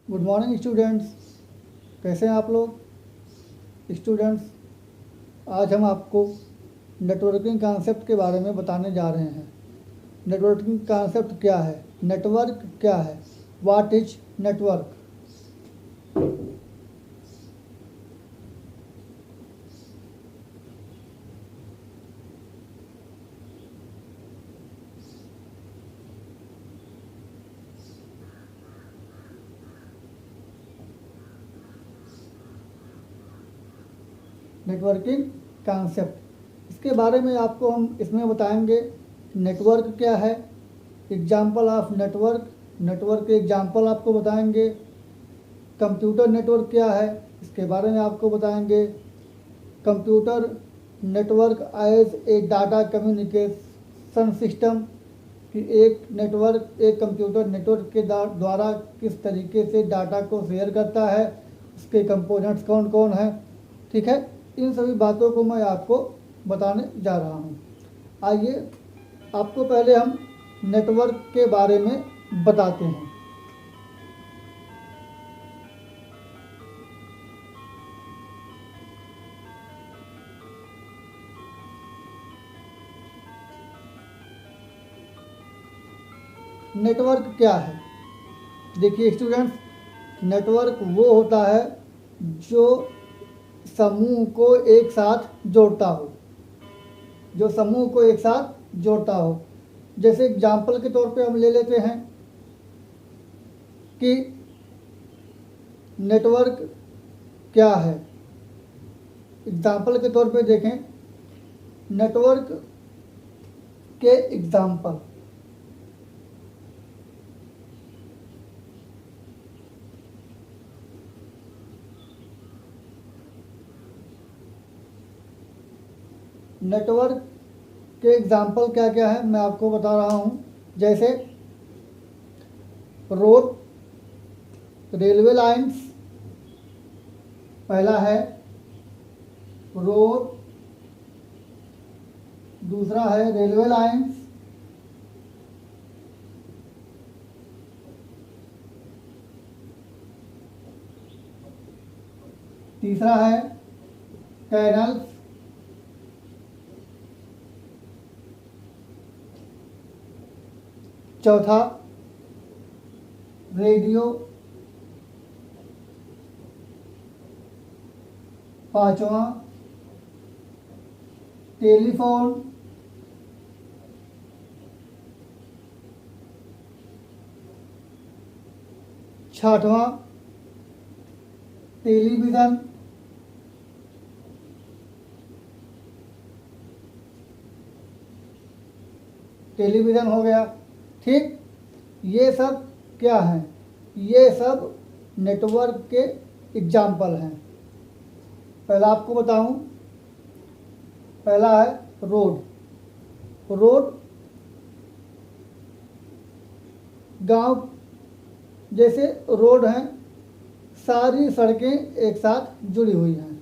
Good morning students. कैसे हैं आप लोग स्टूडेंट्स? आज हम आपको नेटवर्किंग कॉन्सेप्ट के बारे में बताने जा रहे हैं। नेटवर्किंग कॉन्सेप्ट क्या है, नेटवर्क क्या है, what is network. Networking concept, इसके बारे में आपको हम इसमें बताएंगे। नेटवर्क क्या है, एग्जाम्पल ऑफ नेटवर्क, नेटवर्क के एग्जाम्पल आपको बताएंगे। कंप्यूटर नेटवर्क क्या है, इसके बारे में आपको बताएंगे। Computer network as a data communication system, कि एक नेटवर्क एक कंप्यूटर नेटवर्क के द्वारा किस तरीके से डाटा को शेयर करता है, उसके कंपोनेंट्स कौन कौन हैं। ठीक है, इन सभी बातों को मैं आपको बताने जा रहा हूँ। आइए आपको पहले हम नेटवर्क के बारे में बताते हैं। नेटवर्क क्या है? देखिए स्टूडेंट्स, नेटवर्क वो होता है जो समूह को एक साथ जोड़ता हो, जो समूह को एक साथ जोड़ता हो। जैसे एग्जाम्पल के तौर पे हम ले लेते हैं कि नेटवर्क क्या है। एग्जाम्पल के तौर पे देखें, नेटवर्क के एग्जाम्पल, नेटवर्क के एग्जाम्पल क्या क्या है मैं आपको बता रहा हूँ। जैसे रोड, रेलवे लाइंस, पहला है रोड, दूसरा है रेलवे लाइंस, तीसरा है कैनल्स, चौथा रेडियो, पांचवा टेलीफोन, छठवां टेलीविज़न, टेलीविज़न हो गया। ठीक, ये सब क्या हैं? ये सब नेटवर्क के एग्जाम्पल हैं। पहला आपको बताऊं, पहला है रोड। रोड गांव जैसे रोड हैं, सारी सड़कें एक साथ जुड़ी हुई हैं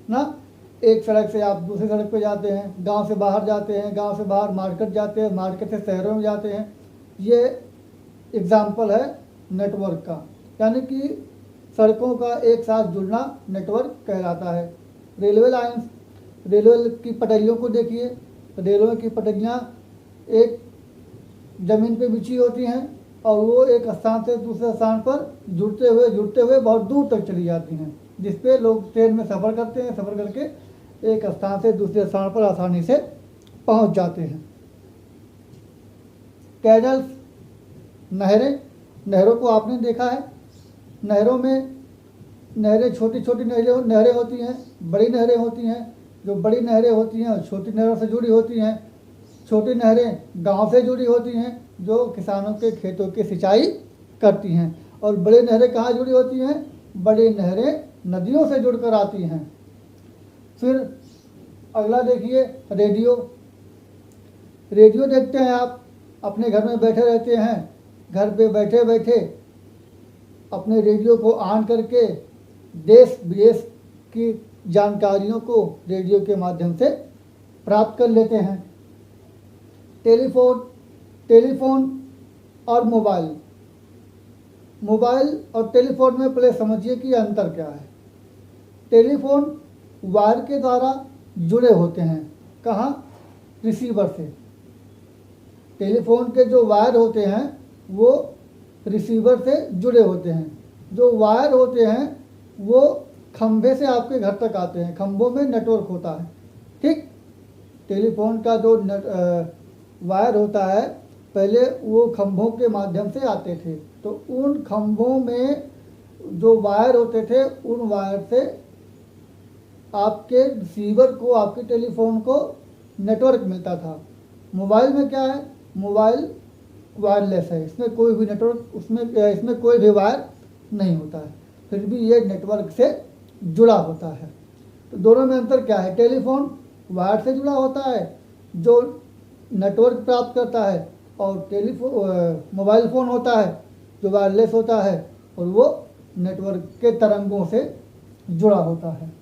ना। एक सड़क से आप दूसरी सड़क पे जाते हैं, गांव से बाहर जाते हैं, गांव से बाहर मार्केट जाते हैं, मार्केट से शहरों में जाते हैं। ये एग्जाम्पल है नेटवर्क का, यानी कि सड़कों का एक साथ जुड़ना नेटवर्क कहलाता है। रेलवे लाइंस, रेलवे की पटरियों को देखिए। रेलवे की पटरियाँ एक ज़मीन पे बिछी होती हैं और वो एक स्थान से दूसरे स्थान पर जुड़ते हुए बहुत दूर तक चली जाती हैं, जिसपे लोग ट्रेन में सफ़र करते हैं। सफ़र करके एक स्थान से दूसरे स्थान पर आसानी से पहुंच जाते हैं। कैनल्स, नहरें, नहरों को आपने देखा है। नहरों में नहरें छोटी छोटी नहरें होती हैं, बड़ी नहरें होती हैं। जो बड़ी नहरें होती हैं छोटी नहरों से जुड़ी होती हैं। छोटी नहरें गांव से जुड़ी होती हैं, जो किसानों के खेतों की सिंचाई करती हैं। और बड़ी नहरें कहाँ जुड़ी होती हैं? बड़ी नहरें नदियों से जुड़कर आती हैं। फिर अगला देखिए रेडियो। रेडियो देखते हैं आप, अपने घर में बैठे रहते हैं, घर पे बैठे बैठे अपने रेडियो को ऑन करके देश विदेश की जानकारियों को रेडियो के माध्यम से प्राप्त कर लेते हैं। टेलीफोन और मोबाइल, मोबाइल और टेलीफोन में पहले समझिए कि अंतर क्या है। टेलीफोन वायर के द्वारा जुड़े होते हैं, कहाँ? रिसीवर से। टेलीफोन के जो वायर होते हैं वो रिसीवर से जुड़े होते हैं। जो वायर होते हैं वो खंभे से आपके घर तक आते हैं, खंभों में नेटवर्क होता है, ठीक। टेलीफोन का जो वायर होता है पहले वो खंभों के माध्यम से आते थे, तो उन खंभों में जो वायर होते थे उन वायर से आपके रिसीवर को, आपके टेलीफोन को नेटवर्क मिलता था। मोबाइल में क्या है? मोबाइल वायरलेस है, इसमें कोई भी नेटवर्क, इसमें कोई भी वायर नहीं होता है, फिर भी ये नेटवर्क से जुड़ा होता है। तो दोनों में अंतर क्या है? टेलीफोन वायर से जुड़ा होता है जो नेटवर्क प्राप्त करता है, और मोबाइल फ़ोन होता है जो वायरलेस होता है और वो नेटवर्क के तरंगों से जुड़ा होता है।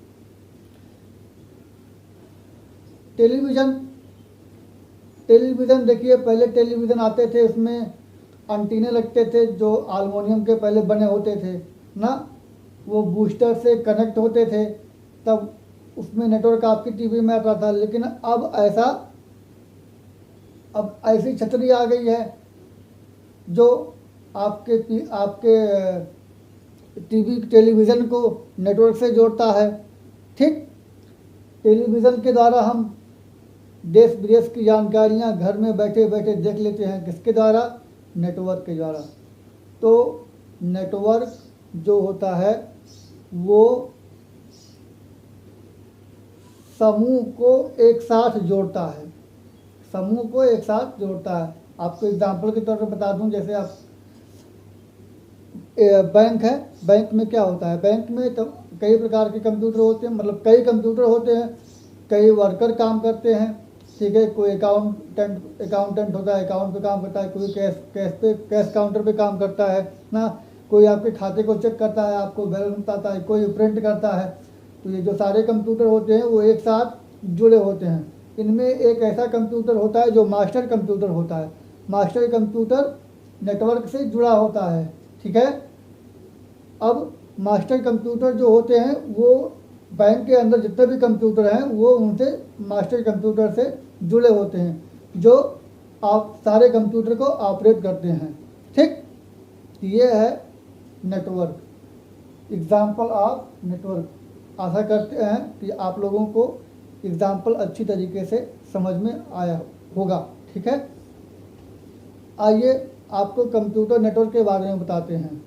टेलीविज़न देखिए, पहले टेलीविज़न आते थे, उसमें एंटीने लगते थे जो एल्युमिनियम के पहले बने होते थे ना, वो बूस्टर से कनेक्ट होते थे, तब उसमें नेटवर्क आपकी टीवी में आता था। लेकिन अब ऐसी छतरी आ गई है जो आपके टेलीविज़न को नेटवर्क से जोड़ता है, ठीक। टेलीविज़न के द्वारा हम देश विदेश की जानकारियां घर में बैठे बैठे देख लेते हैं, किसके द्वारा? नेटवर्क के द्वारा। तो नेटवर्क जो होता है वो समूह को एक साथ जोड़ता है, समूह को एक साथ जोड़ता है। आपको एग्जाम्पल के तौर पर बता दूं, जैसे आप बैंक है, बैंक में क्या होता है? बैंक में तो कई प्रकार के कंप्यूटर होते हैं, मतलब कई कंप्यूटर होते हैं, कई वर्कर काम करते हैं, ठीक है। कोई अकाउंटेंट होता है, अकाउंट पे काम करता है, कोई कैश काउंटर पे काम करता है ना, कोई आपके खाते को चेक करता है, आपको बैलेंस बताता है, कोई प्रिंट करता है। तो ये जो सारे कंप्यूटर होते हैं वो एक साथ जुड़े होते हैं। इनमें एक ऐसा कंप्यूटर होता है जो मास्टर कंप्यूटर होता है। मास्टर कंप्यूटर नेटवर्क से जुड़ा होता है, ठीक है। अब मास्टर कंप्यूटर जो होते हैं वो बैंक के अंदर जितने भी कंप्यूटर हैं वो उनसे मास्टर कंप्यूटर से जुड़े होते हैं, जो आप सारे कंप्यूटर को ऑपरेट करते हैं, ठीक। ये है नेटवर्क, एग्जाम्पल ऑफ नेटवर्क। आशा करते हैं कि आप लोगों को एग्जाम्पल अच्छी तरीके से समझ में आया होगा, ठीक है। आइए आपको कंप्यूटर नेटवर्क के बारे में बताते हैं।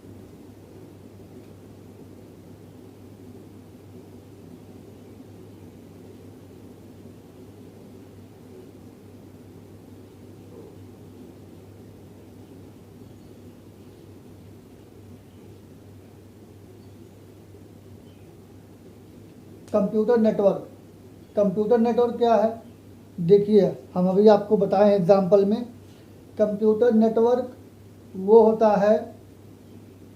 कंप्यूटर नेटवर्क क्या है? देखिए, हम अभी आपको बताएं एग्जाम्पल में। कंप्यूटर नेटवर्क वो होता है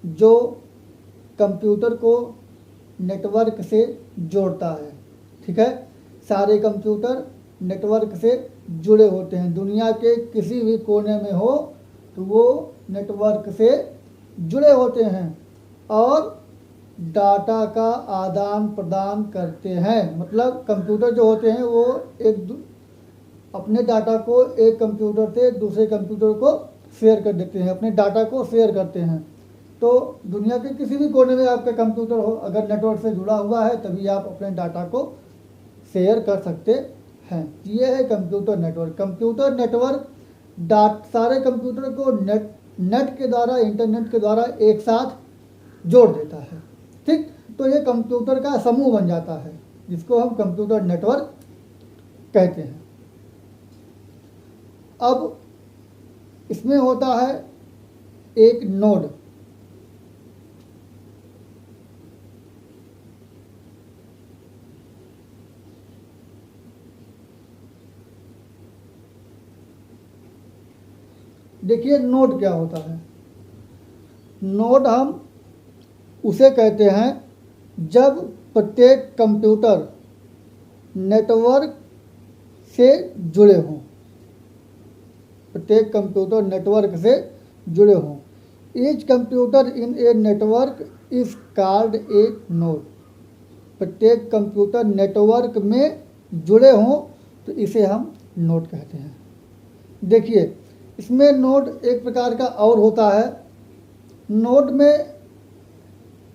जो कंप्यूटर को नेटवर्क से जोड़ता है, ठीक है। सारे कंप्यूटर नेटवर्क से जुड़े होते हैं, दुनिया के किसी भी कोने में हो तो वो नेटवर्क से जुड़े होते हैं और डाटा का आदान प्रदान करते हैं। मतलब कंप्यूटर जो होते हैं वो अपने डाटा को एक कंप्यूटर से दूसरे कंप्यूटर को शेयर कर देते हैं, अपने डाटा को शेयर करते हैं। तो दुनिया के किसी भी कोने में आपका कंप्यूटर हो, अगर नेटवर्क से जुड़ा हुआ है तभी आप अपने डाटा को शेयर कर सकते हैं। ये है कंप्यूटर नेटवर्क। कंप्यूटर नेटवर्क सारे कंप्यूटर को नेट के द्वारा, इंटरनेट के द्वारा एक साथ जोड़ देता है, ठीक। तो ये कंप्यूटर का समूह बन जाता है जिसको हम कंप्यूटर नेटवर्क कहते हैं। अब इसमें होता है एक नोड। देखिए नोड क्या होता है? नोड हम उसे कहते हैं जब प्रत्येक कंप्यूटर नेटवर्क से जुड़े हों, प्रत्येक कंप्यूटर नेटवर्क से जुड़े हों। Each computer in a network is called a node. प्रत्येक कंप्यूटर नेटवर्क में जुड़े हों तो इसे हम नोड कहते हैं। देखिए, इसमें नोड एक प्रकार का और होता है। नोड में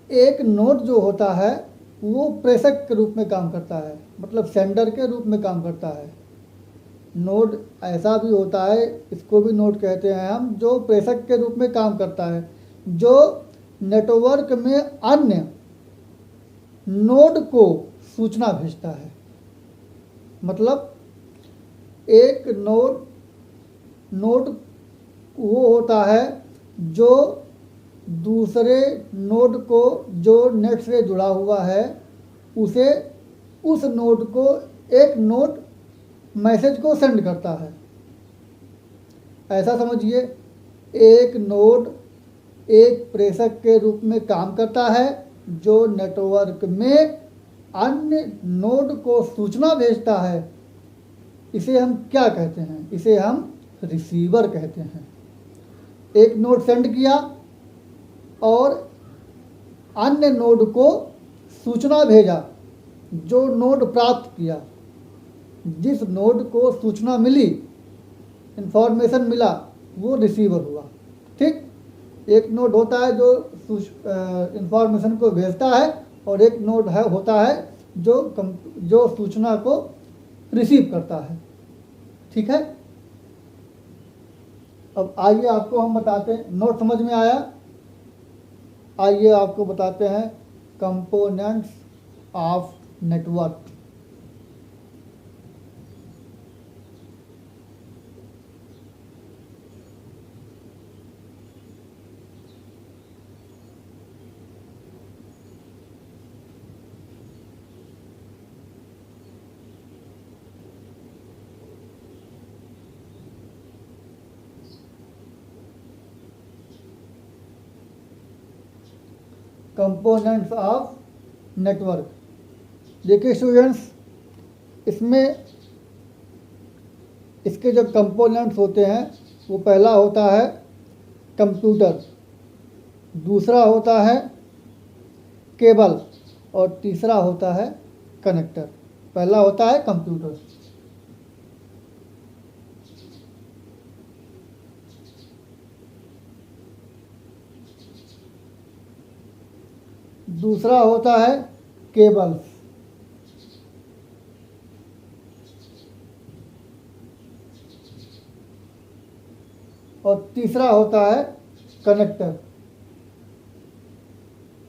एक नोड जो होता है वो प्रेषक के रूप में काम करता है, मतलब सेंडर के रूप में काम करता है। नोड ऐसा भी होता है, इसको भी नोड कहते हैं हम, जो प्रेषक के रूप में काम करता है, जो नेटवर्क में अन्य नोड को सूचना भेजता है। मतलब एक नोड वो होता है जो दूसरे नोड को, जो नेट से जुड़ा हुआ है, उसे, उस नोड को एक नोड मैसेज को सेंड करता है। ऐसा समझिए, एक नोड एक प्रेषक के रूप में काम करता है जो नेटवर्क में अन्य नोड को सूचना भेजता है। इसे हम क्या कहते हैं? इसे हम रिसीवर कहते हैं। एक नोड सेंड किया और अन्य नोड को सूचना भेजा, जो नोड प्राप्त किया, जिस नोड को सूचना मिली, इंफॉर्मेशन मिला, वो रिसीवर हुआ। ठीक, एक नोड होता है जो इंफॉर्मेशन को भेजता है और एक नोड होता है जो सूचना को रिसीव करता है। ठीक है, अब आइए आपको हम बताते हैं। नोड समझ में आया? आइए आपको बताते हैं components of network. Components of network. देखिए स्टूडेंट्स, इसमें इसके जो कंपोनेंट्स होते हैं वो पहला होता है कंप्यूटर, दूसरा होता है केबल और तीसरा होता है कनेक्टर। पहला होता है कंप्यूटर, दूसरा होता है केबल्स और तीसरा होता है कनेक्टर।